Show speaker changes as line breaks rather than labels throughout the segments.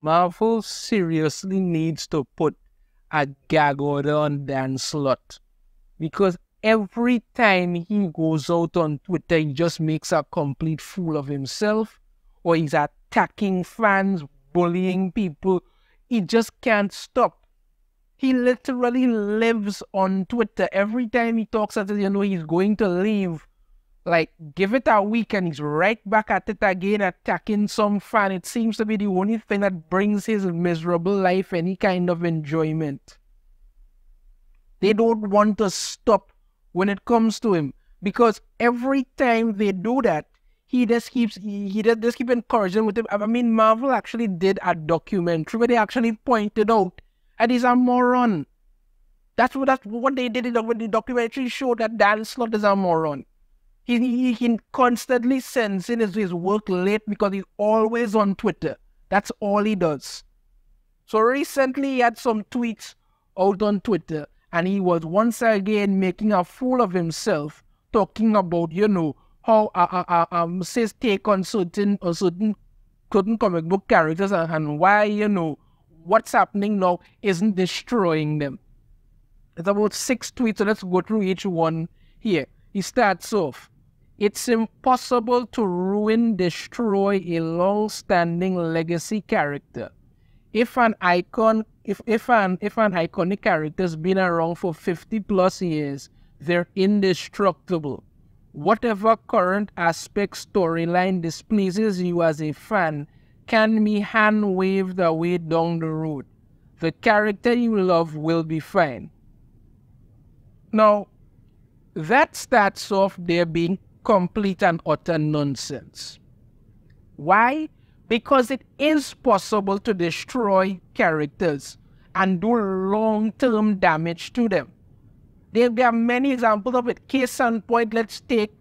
Marvel seriously needs to put a gag order on Dan Slott, because every time he goes out on Twitter, he just makes a complete fool of himself, or he's attacking fans, bullying people. He just can't stop. He literally lives on Twitter. Every time he talks about it, he's going to leave. Like, give it a week and he's right back at it again, attacking some fan. It seems to be the only thing that brings his miserable life any kind of enjoyment. They don't want to stop when it comes to him, because every time they do that, he just keeps encouraging with him. I mean, Marvel actually did a documentary where they actually pointed out that he's a moron. That's what they did when the documentary showed that Dan Slott is a moron. He constantly sends in his work late because he's always on Twitter. That's all he does. So recently he had some tweets out on Twitter, and he was once again making a fool of himself, talking about, how his take on certain comic book characters, and why, what's happening now isn't destroying them. It's about 6 tweets, so let's go through each one here. He starts off, "It's impossible to destroy a long-standing legacy character. If an iconic character's been around for 50 plus years, they're indestructible. Whatever current aspect storyline displeases you as a fan can be hand-waved away down the road. The character you love will be fine." Now, that starts off there being complete and utter nonsense. Why? Because it is possible to destroy characters and do long-term damage to them. There are many examples of it. Case in point, let's take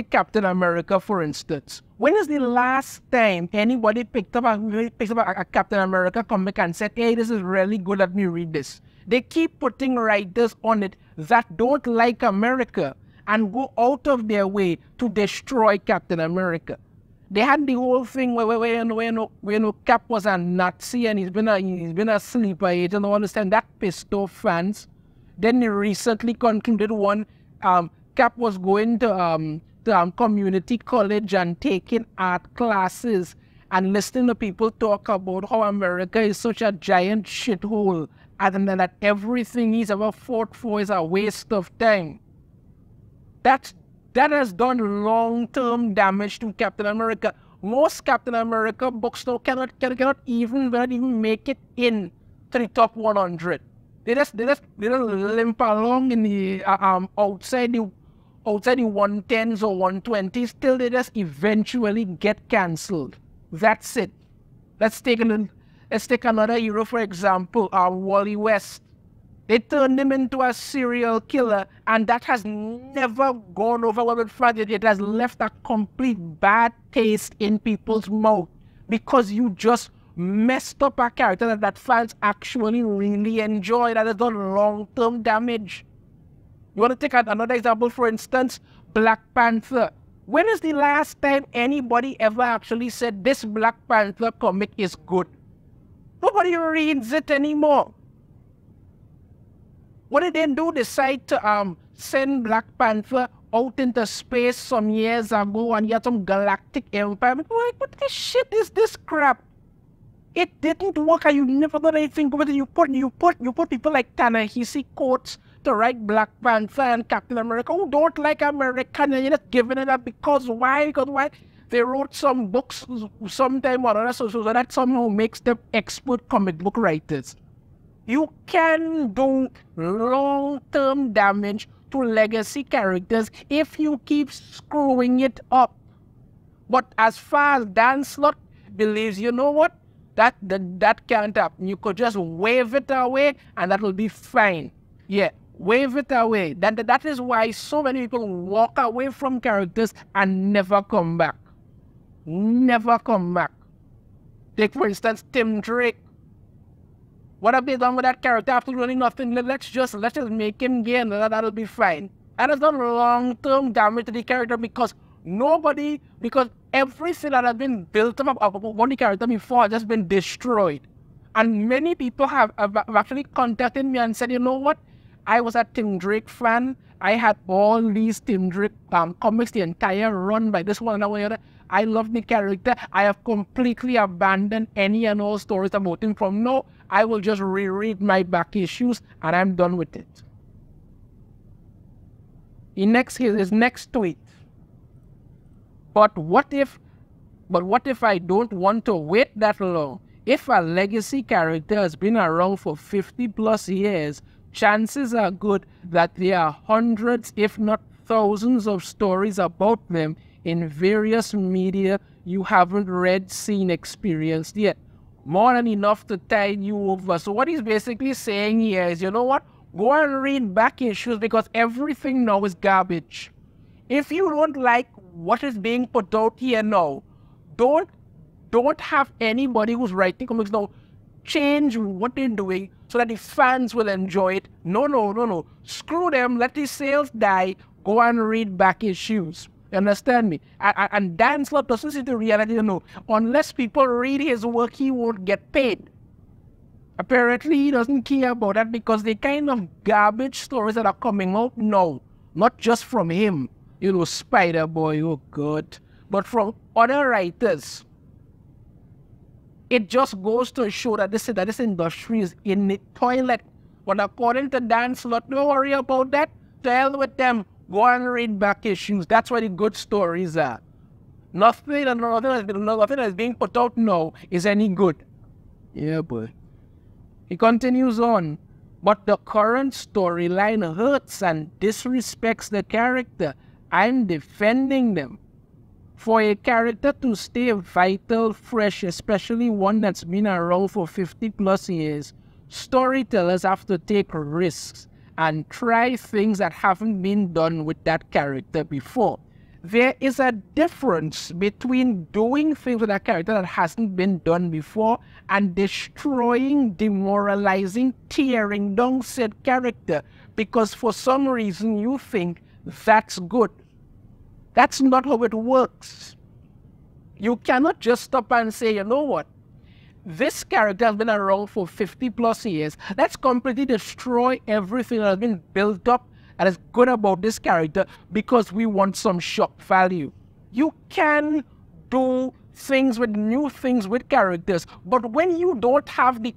Captain America, for instance. When is the last time anybody picked up a Captain America comic and said, "Hey, this is really good, let me read this"? They keep putting writers on it that don't like America and go out of their way to destroy Captain America. They had the whole thing where Cap was a Nazi and he's been a sleeper agent and all this time. That pissed off fans. Then they recently concluded one, Cap was going to community college and taking art classes and listening to people talk about how America is such a giant shithole, and then that everything he's ever fought for is a waste of time. That has done long-term damage to Captain America. Most Captain America books now cannot even make it in to the top 100. They just limp along in the outside the 110s or 120s till they just eventually get cancelled. That's it. Let's take another hero, for example, Wally West. They turned him into a serial killer, and that has never gone over well with fans. It has left a complete bad taste in people's mouth because you just messed up a character that fans actually really enjoy, that has done long-term damage. You want to take another example, for instance, Black Panther. When is the last time anybody ever actually said this Black Panther comic is good? Nobody reads it anymore. What did they do? Decide to send Black Panther out into space some years ago, and he had some galactic empire. Like, what the shit is this crap? It didn't work, and you never done anything with it. You put people like Ta-Nehisi Coates to write Black Panther and Captain America who don't like America, and you're just giving it up because why? Because why? They wrote some books sometime or other, so that somehow makes them expert comic book writers. You can do long-term damage to legacy characters if you keep screwing it up. But as far as Dan Slott believes, you know what? That can't happen. You could just wave it away and that will be fine. Yeah, wave it away. That is why so many people walk away from characters and never come back. Never come back. Take, for instance, Tim Drake. What have they done with that character? Absolutely nothing. Let's just make him gay and that'll be fine. And it's done long-term damage to the character because Nobody, because everything that has been built up about the character before has just been destroyed. And many people have actually contacted me and said, you know what? I was a Tim Drake fan. I had all these Tim Drake comics, the entire run by this one and that other. I love the character. I have completely abandoned any and all stories about him. From now, I will just reread my back issues and I'm done with it. His next tweet. But what if I don't want to wait that long? If a legacy character has been around for 50 plus years, chances are good that there are hundreds, if not thousands of stories about them in various media you haven't read, seen, experienced yet. More than enough to tide you over. So what he's basically saying here is, you know what? Go and read back issues because everything now is garbage. If you don't like what is being put out here now, don't have anybody who's writing comics now change what they're doing so that the fans will enjoy it. No. Screw them. Let the sales die. Go and read back issues. You understand me? And Dan Slott doesn't see the reality, unless people read his work, he won't get paid. Apparently, he doesn't care about that because the kind of garbage stories that are coming out now, not just from him, Spider-Boy, oh God, but from other writers, it just goes to show that this industry is in the toilet. But according to Dan Slott, don't worry about that. To hell with them. Go and read back issues. That's where the good stories are. Nothing that is being put out now is any good. Yeah, boy. He continues on. But the current storyline hurts and disrespects the character. I'm defending them. For a character to stay vital, fresh, especially one that's been around for 50 plus years, storytellers have to take risks and try things that haven't been done with that character before. There is a difference between doing things with a character that hasn't been done before and destroying, demoralizing, tearing down said character because for some reason you think that's good. That's not how it works. You cannot just stop and say, you know what? This character has been around for 50 plus years. Let's completely destroy everything that has been built up that is good about this character because we want some shock value. You can do things with new things with characters, but when you don't have the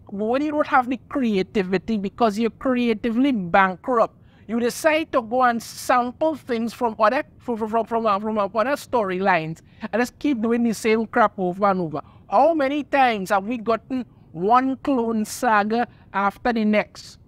creativity because you're creatively bankrupt, you decide to go and sample things from other storylines and just keep doing the same crap over and over. How many times have we gotten one clone saga after the next?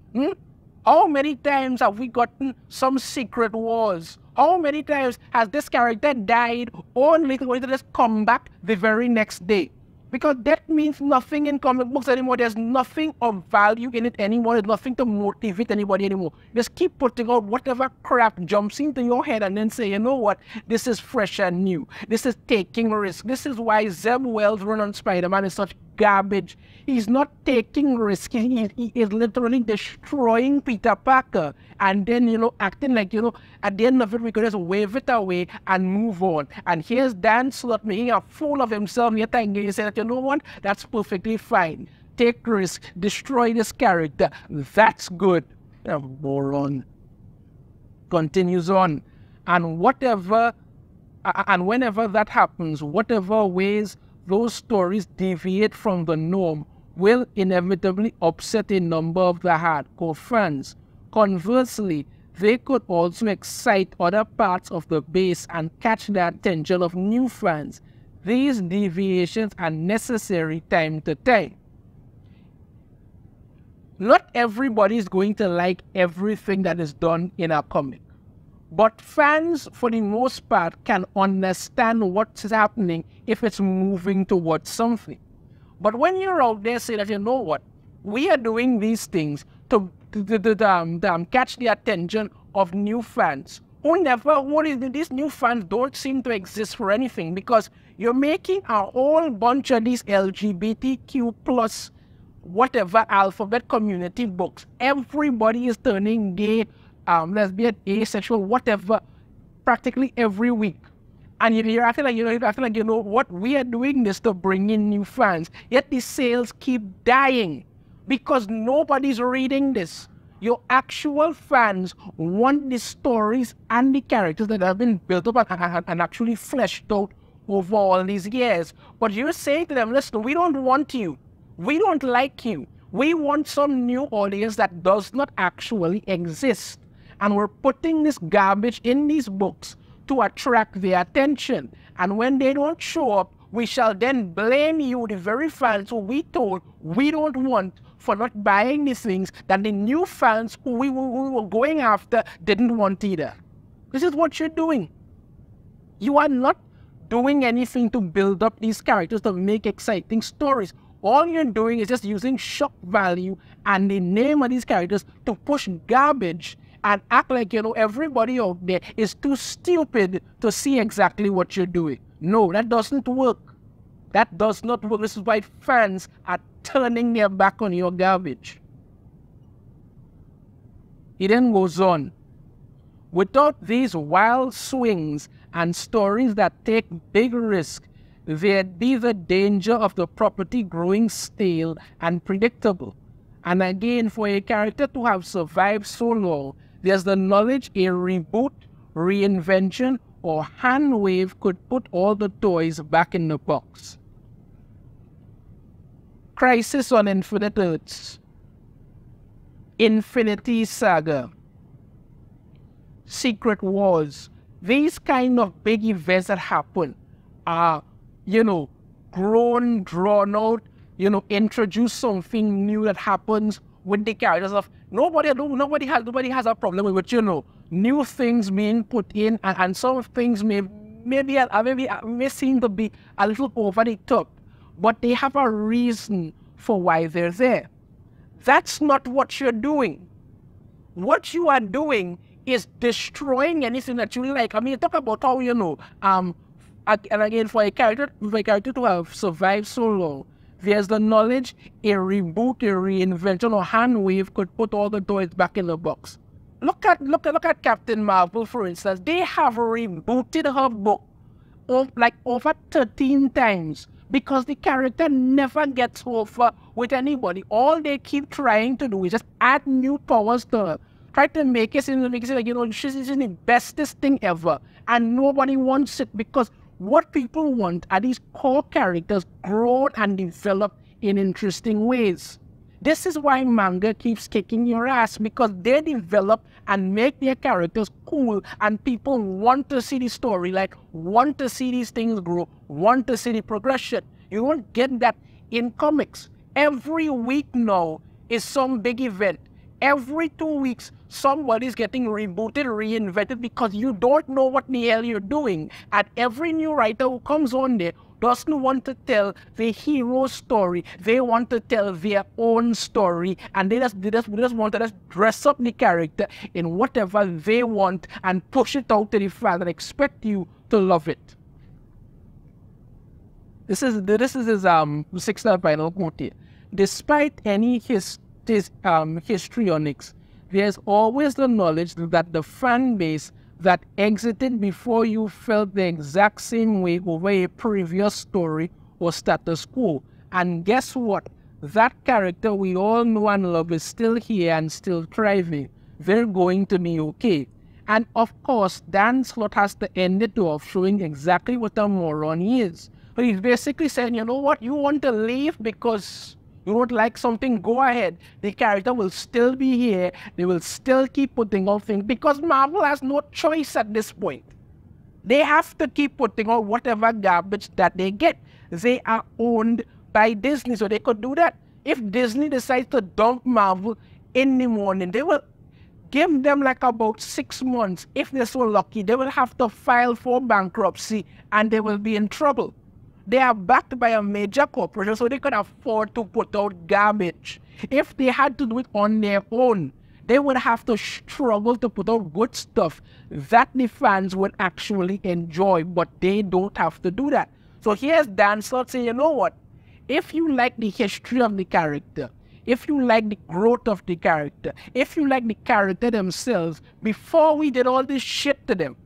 How many times have we gotten some secret wars? How many times has this character died only to just come back the very next day? Because that means nothing in comic books anymore. There's nothing of value in it anymore. There's nothing to motivate anybody anymore. Just keep putting out whatever crap jumps into your head and then say, you know what, this is fresh and new. This is taking risk. This is why Zeb Wells' run on Spider-Man is such garbage. He's not taking risk. He is literally destroying Peter Parker and then, acting like, at the end of it, we could just wave it away and move on. And here's Dan Slott making a fool of himself. Yet he said that, you know what, that's perfectly fine. Take risk, destroy this character. That's good. A moron. Continues on. And whenever that happens, whatever ways those stories deviate from the norm will inevitably upset a number of the hardcore fans. Conversely, they could also excite other parts of the base and catch the attention of new fans. These deviations are necessary time to time. Not everybody is going to like everything that is done in a comic. But fans, for the most part, can understand what's happening if it's moving towards something. But when you're out there saying that, you know what, we are doing these things to catch the attention of new fans. These new fans don't seem to exist for anything because you're making a whole bunch of these LGBTQ plus whatever alphabet community books. Everybody is turning gay, lesbian, asexual, whatever, practically every week. And you're acting like, you're acting like, what, we are doing this to bring in new fans. Yet the sales keep dying because nobody's reading this. Your actual fans want the stories and the characters that have been built up and actually fleshed out over all these years. But you're saying to them, listen, we don't want you. We don't like you. We want some new audience that does not actually exist. And we're putting this garbage in these books to attract their attention. And when they don't show up, we shall then blame you, the very fans who we told we don't want, for not buying these things that the new fans who we were going after didn't want either. This is what you're doing. You are not doing anything to build up these characters to make exciting stories. All you're doing is just using shock value and the name of these characters to push garbage and act like, everybody out there is too stupid to see exactly what you're doing. No, that doesn't work. That does not work. This is why fans are turning their back on your garbage. He then goes on. Without these wild swings and stories that take big risks, there'd be the danger of the property growing stale and predictable. And again, for a character to have survived so long, there's the knowledge a reboot, reinvention, or hand wave could put all the toys back in the box. Crisis on Infinite Earths, Infinity Saga, Secret Wars. These kind of big events that happen are, grown, drawn out, introduce something new that happens with the characters of nobody has a problem with, new things being put in, and some things may seem to be a little over the top, but they have a reason for why they're there. That's not what you're doing. What you are doing is destroying anything that you like. I mean, talk about how, and again, for a character to have survived so long, there's the knowledge a reboot, a reinvention, or hand wave could put all the toys back in the box. Look at Captain Marvel, for instance. They have rebooted her book over 13 times because the character never gets over with anybody. All they keep trying to do is just add new powers to her. Try to make it seem like, she's the bestest thing ever. And nobody wants it because what people want are these core characters grown and developed in interesting ways. This is why manga keeps kicking your ass, because they develop and make their characters cool and people want to see the story, want to see these things grow, want to see the progression. You won't get that in comics. Every week now is some big event. Every 2 weeks, somebody's getting rebooted, reinvented, because you don't know what the hell you're doing. And every new writer who comes on there doesn't want to tell the hero's story. They want to tell their own story. And they just want to dress up the character in whatever they want and push it out to the fans and expect you to love it. This is his sixth and final quote here. Despite any histrionics, there's always the knowledge that the fan base that exited before you felt the exact same way over a previous story or status quo. And guess what? That character we all know and love is still here and still thriving. They're going to be okay. And of course, Dan Slott has to end it off showing exactly what a moron he is. But he's basically saying, you know what? You want to leave because you don't like something, go ahead. The character will still be here. They will still keep putting out things because Marvel has no choice at this point. They have to keep putting out whatever garbage that they get. They are owned by Disney, so they could do that. If Disney decides to dump Marvel in the morning, they will give them about 6 months. If they're so lucky, they will have to file for bankruptcy and they will be in trouble. They are backed by a major corporation, so they could afford to put out garbage. If they had to do it on their own, they would have to struggle to put out good stuff that the fans would actually enjoy, but they don't have to do that. So here's Dan Slott saying, you know what? If you like the history of the character, if you like the growth of the character, if you like the character themselves, before we did all this shit to them,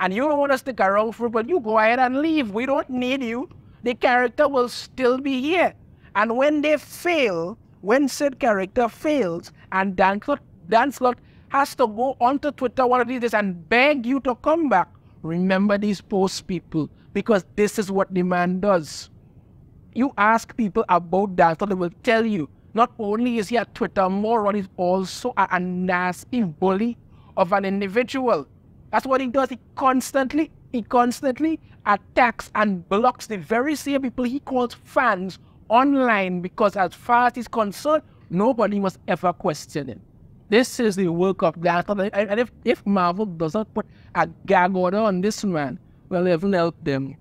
and you don't want to stick around for it, but you go ahead and leave. We don't need you. The character will still be here. And when they fail, when said character fails, and Dan Slott has to go onto Twitter one of these days and beg you to come back, remember these post people, because this is what the man does. You ask people about Dan Slott, they will tell you, not only is he a Twitter moron, he's also a nasty bully of an individual. That's what he does. He constantly attacks and blocks the very same people he calls fans online, because as far as he's concerned, nobody must ever question him. This is the work of Dan Slott. And if Marvel doesn't put a gag order on this man, well, heaven help them.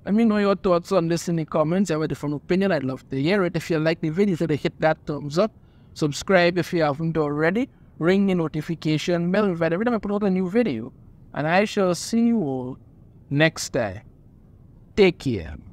Let me know your thoughts on this in the comments. I have a different opinion. I'd love to hear it. If you like the video, so hit that thumbs up. Subscribe if you haven't already. Ring the notification bell every time I put out a new video. And I shall see you all next time. Take care.